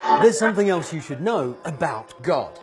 There's something else you should know about God.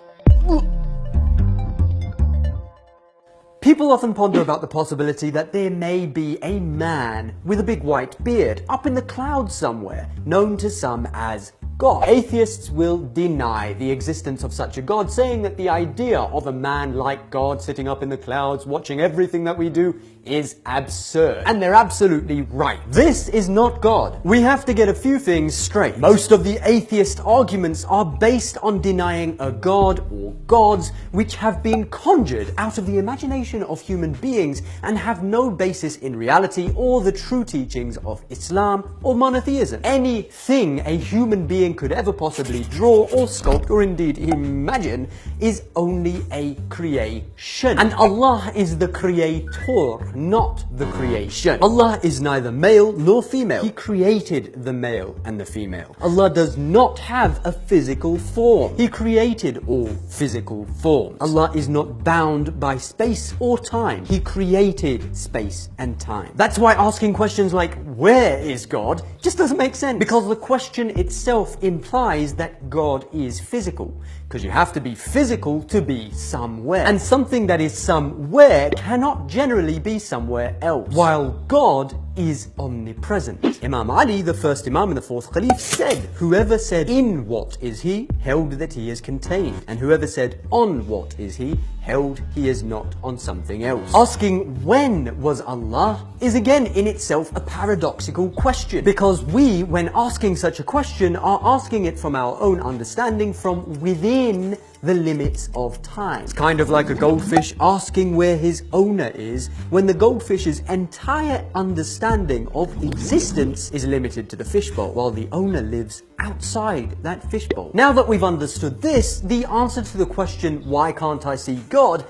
People often ponder about the possibility that there may be a man with a big white beard up in the clouds somewhere, known to some as God. Atheists will deny the existence of such a God, saying that the idea of a man like God sitting up in the clouds watching everything that we do is absurd. And they're absolutely right. This is not God. We have to get a few things straight. Most of the atheist arguments are based on denying a God or gods which have been conjured out of the imagination of human beings and have no basis in reality or the true teachings of Islam or monotheism. Anything a human being could ever possibly draw or sculpt or indeed imagine is only a creation. And Allah is the creator, not the creation. Allah is neither male nor female. He created the male and the female. Allah does not have a physical form. He created all physical forms. Allah is not bound by space or time. He created space and time. That's why asking questions like, where is God, just doesn't make sense, because the question itself implies that God is physical. Because you have to be physical to be somewhere. And something that is somewhere cannot generally be somewhere else. While God is omnipresent. Imam Ali, the first Imam and the fourth Caliph, said, whoever said in what is he, held that he is contained. And whoever said on what is he, held he is not on something else. Asking when was Allah is again in itself a paradoxical question. Because we, when asking such a question, are asking it from our own understanding from within the limits of time. It's kind of like a goldfish asking where his owner is when the goldfish's entire understanding of existence is limited to the fishbowl, while the owner lives outside that fishbowl. Now that we've understood this, the answer to the question, why can't I see God,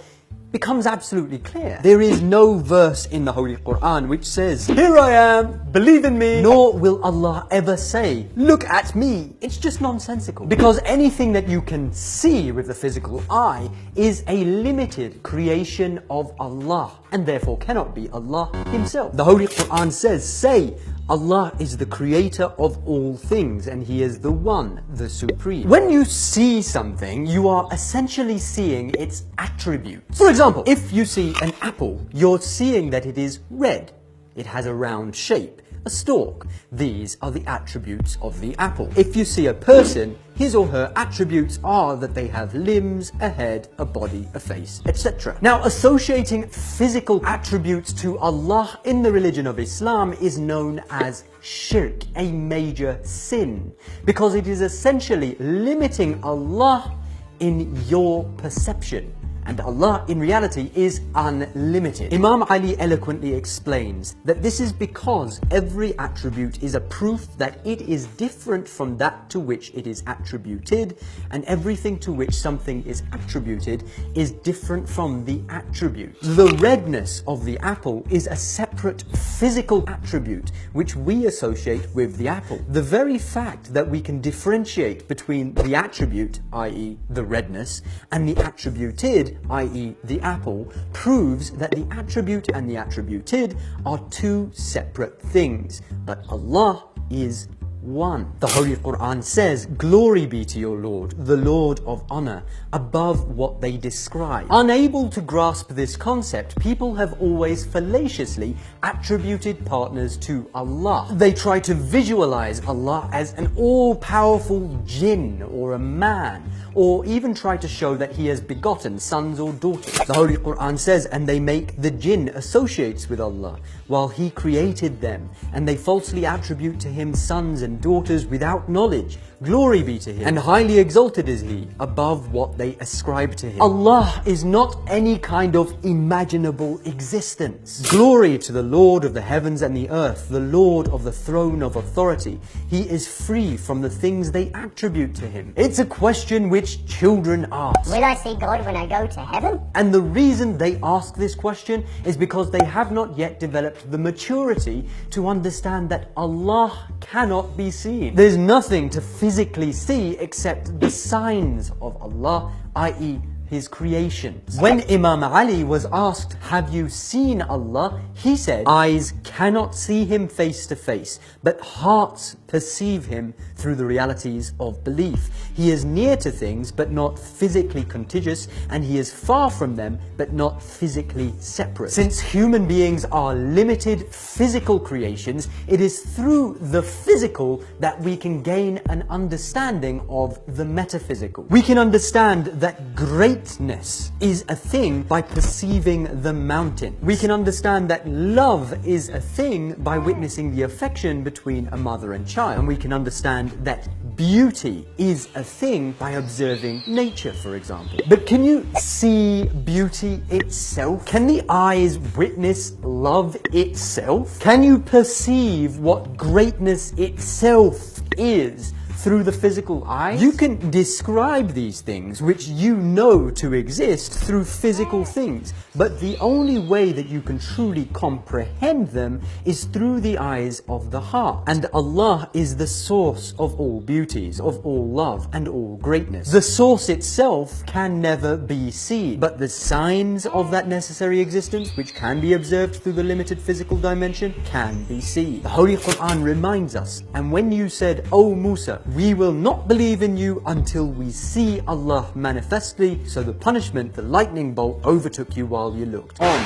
becomes absolutely clear. There is no verse in the Holy Quran which says, here I am, believe in me. Nor will Allah ever say, look at me. It's just nonsensical. Because anything that you can see with the physical eye is a limited creation of Allah, and therefore cannot be Allah Himself. The Holy Quran says, say, Allah is the creator of all things and He is the one, the supreme. When you see something, you are essentially seeing its attributes. For example, if you see an apple, you're seeing that it is red. It has a round shape, a stalk. These are the attributes of the apple. If you see a person, his or her attributes are that they have limbs, a head, a body, a face, etc. Now, associating physical attributes to Allah in the religion of Islam is known as shirk, a major sin, because it is essentially limiting Allah in your perception. And Allah in reality is unlimited. Imam Ali eloquently explains that this is because every attribute is a proof that it is different from that to which it is attributed, and everything to which something is attributed is different from the attribute. The redness of the apple is a separate physical attribute which we associate with the apple. The very fact that we can differentiate between the attribute, i.e. the redness, and the attributed, i.e. the apple, proves that the attribute and the attributed are two separate things, but Allah is one. The Holy Quran says, glory be to your Lord, the Lord of honor, above what they describe. Unable to grasp this concept, people have always fallaciously attributed partners to Allah. They try to visualize Allah as an all-powerful jinn or a man, or even try to show that He has begotten sons or daughters. The Holy Quran says, and they make the jinn associates with Allah, while He created them, and they falsely attribute to Him sons and daughters without knowledge. Glory be to Him, and highly exalted is He above what they ascribe to Him. Allah is not any kind of imaginable existence. Glory to the Lord of the heavens and the earth, the Lord of the throne of authority. He is free from the things they attribute to Him. It's a question which children ask. Will I see God when I go to heaven? And the reason they ask this question is because they have not yet developed the maturity to understand that Allah cannot be seen. There's nothing to physically see except the signs of Allah, i.e. his creations. When Imam Ali was asked, "Have you seen Allah?" he said, "Eyes cannot see him face to face, but hearts perceive him through the realities of belief. He is near to things, but not physically contiguous, and he is far from them, but not physically separate." Since human beings are limited physical creations, it is through the physical that we can gain an understanding of the metaphysical. We can understand that greatness is a thing by perceiving the mountain. We can understand that love is a thing by witnessing the affection between a mother and child. And we can understand that beauty is a thing by observing nature, for example. But can you see beauty itself? Can the eyes witness love itself? Can you perceive what greatness itself is through the physical eye? You can describe these things which you know to exist through physical things, but the only way that you can truly comprehend them is through the eyes of the heart. And Allah is the source of all beauties, of all love and all greatness. The source itself can never be seen, but the signs of that necessary existence, which can be observed through the limited physical dimension, can be seen. The Holy Quran reminds us, "And when you said, O Musa, we will not believe in you until we see Allah manifestly, so the punishment, the lightning bolt, overtook you while you looked on."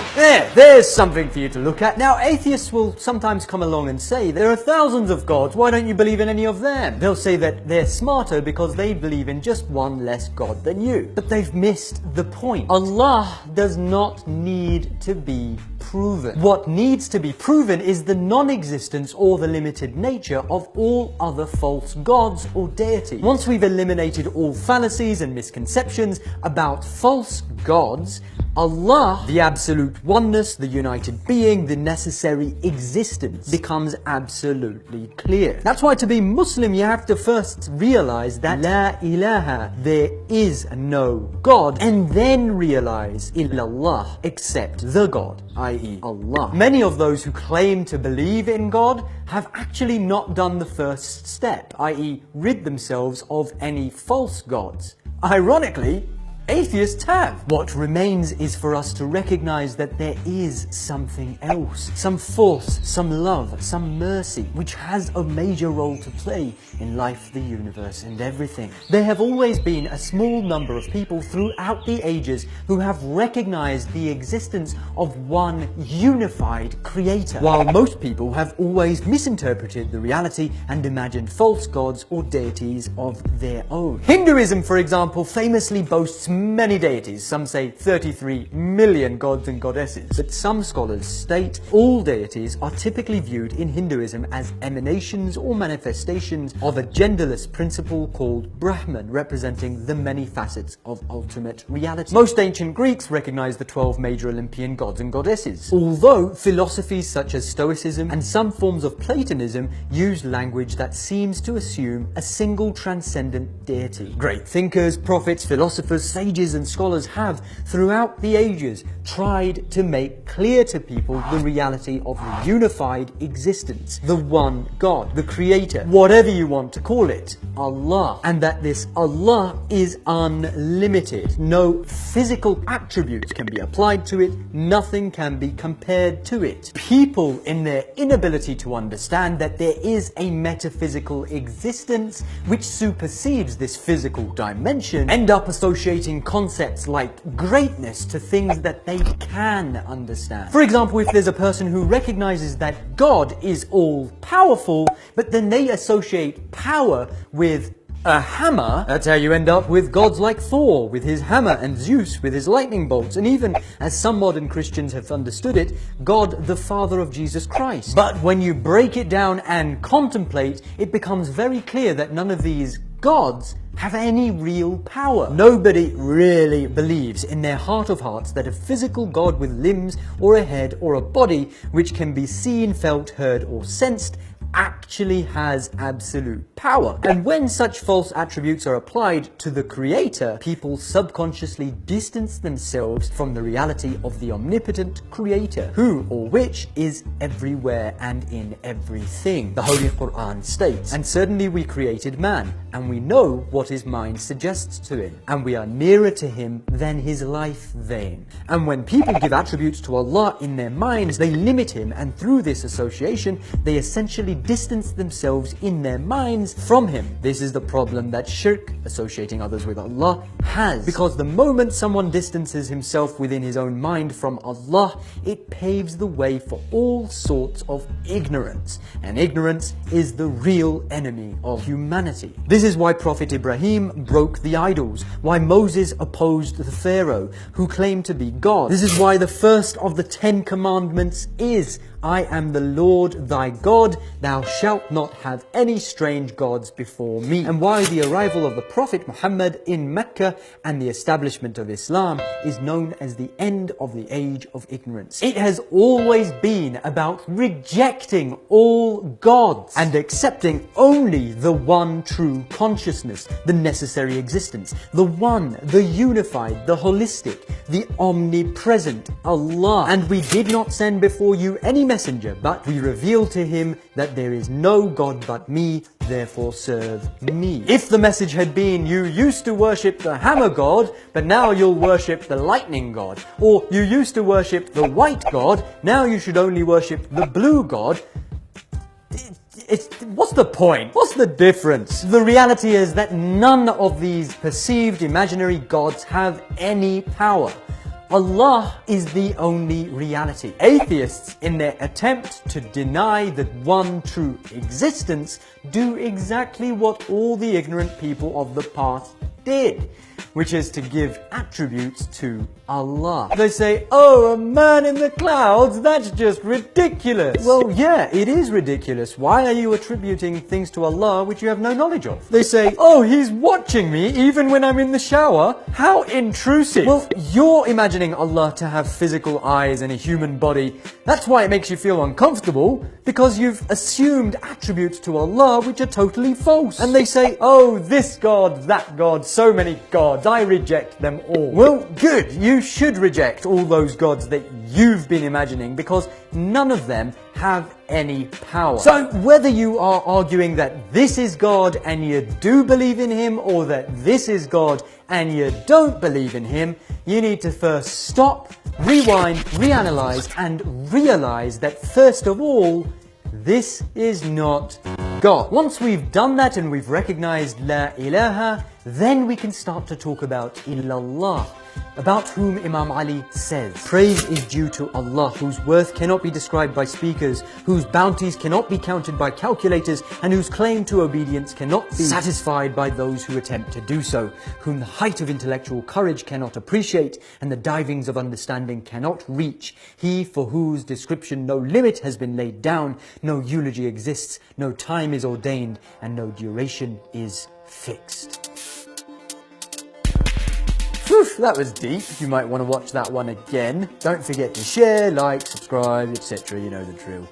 There's something for you to look at. Now, atheists will sometimes come along and say, "There are thousands of gods, why don't you believe in any of them?" They'll say that they're smarter because they believe in just one less god than you. But they've missed the point. Allah does not need to be proven. What needs to be proven is the non-existence or the limited nature of all other false gods or deities. Once we've eliminated all fallacies and misconceptions about false gods, Allah, the absolute oneness, the united being, the necessary existence, becomes absolutely clear. That's why to be Muslim you have to first realize that La ilaha, there is no God, and then realize illallah, except the God, i.e. Allah. Many of those who claim to believe in God have actually not done the first step, i.e. rid themselves of any false gods. Ironically, atheists have. What remains is for us to recognize that there is something else, some force, some love, some mercy, which has a major role to play in life, the universe, and everything. There have always been a small number of people throughout the ages who have recognized the existence of one unified creator, while most people have always misinterpreted the reality and imagined false gods or deities of their own. Hinduism, for example, famously boasts many deities. Some say 33 million gods and goddesses. But some scholars state all deities are typically viewed in Hinduism as emanations or manifestations of a genderless principle called Brahman, representing the many facets of ultimate reality. Most ancient Greeks recognized the 12 major Olympian gods and goddesses, although philosophies such as Stoicism and some forms of Platonism use language that seems to assume a single transcendent deity. Great thinkers, prophets, philosophers, sages and scholars have, throughout the ages, tried to make clear to people the reality of the unified existence, the one God, the creator, whatever you want to call it, Allah, and that this Allah is unlimited. No physical attributes can be applied to it, nothing can be compared to it. People, in their inability to understand that there is a metaphysical existence which supersedes this physical dimension, end up associating concepts like greatness to things that they can understand. For example, if there's a person who recognizes that God is all-powerful, but then they associate power with a hammer, that's how you end up with gods like Thor with his hammer and Zeus with his lightning bolts, and even, as some modern Christians have understood it, God the Father of Jesus Christ. But when you break it down and contemplate, it becomes very clear that none of these gods have any real power. Nobody really believes in their heart of hearts that a physical God with limbs or a head or a body which can be seen, felt, heard or sensed actually has absolute power. And when such false attributes are applied to the Creator, people subconsciously distance themselves from the reality of the omnipotent Creator, who or which is everywhere and in everything. The Holy Quran states, "And certainly we created man, and we know what his mind suggests to him, and we are nearer to him than his life vein." And when people give attributes to Allah in their minds, they limit him, and through this association, they essentially distance themselves in their minds from him. This is the problem that shirk, associating others with Allah, has. Because the moment someone distances himself within his own mind from Allah, it paves the way for all sorts of ignorance. And ignorance is the real enemy of humanity. This is why Prophet Ibrahim broke the idols, why Moses opposed the Pharaoh, who claimed to be God. This is why the first of the 10 commandments is, "I am the Lord thy God, thou shalt not have any strange gods before me." And why the arrival of the Prophet Muhammad in Mecca and the establishment of Islam is known as the end of the age of ignorance. It has always been about rejecting all gods and accepting only the one true consciousness, the necessary existence, the one, the unified, the holistic, the omnipresent Allah. And we did not send before you any messenger, but we revealed to him that there is no God but me, therefore serve me. If the message had been, you used to worship the hammer god, but now you'll worship the lightning god, or you used to worship the white god, now you should only worship the blue god, what's the point? What's the difference? The reality is that none of these perceived imaginary gods have any power. Allah is the only reality. Atheists, in their attempt to deny the one true existence, do exactly what all the ignorant people of the past did, which is to give attributes to Allah. They say, "Oh, a man in the clouds, that's just ridiculous." Well, yeah, it is ridiculous. Why are you attributing things to Allah which you have no knowledge of? They say, "Oh, he's watching me even when I'm in the shower." How intrusive. Well, you're imagining Allah to have physical eyes and a human body. That's why it makes you feel uncomfortable, because you've assumed attributes to Allah which are totally false. And they say, "Oh, this God, that God, so many gods, I reject them all." Well, good. You should reject all those gods that you've been imagining, because none of them have any power. So whether you are arguing that this is God and you do believe in him, or that this is God and you don't believe in him, you need to first stop, rewind, reanalyze, and realize that first of all, this is not God. Once we've done that and we've recognized La ilaha, then we can start to talk about illallah, about whom Imam Ali says, "Praise is due to Allah, whose worth cannot be described by speakers, whose bounties cannot be counted by calculators, and whose claim to obedience cannot be satisfied by those who attempt to do so, whom the height of intellectual courage cannot appreciate, and the divings of understanding cannot reach. He for whose description no limit has been laid down, no eulogy exists, no time is ordained, and no duration is fixed." Whew, that was deep. You might want to watch that one again. Don't forget to share, like, subscribe, etc. You know the drill.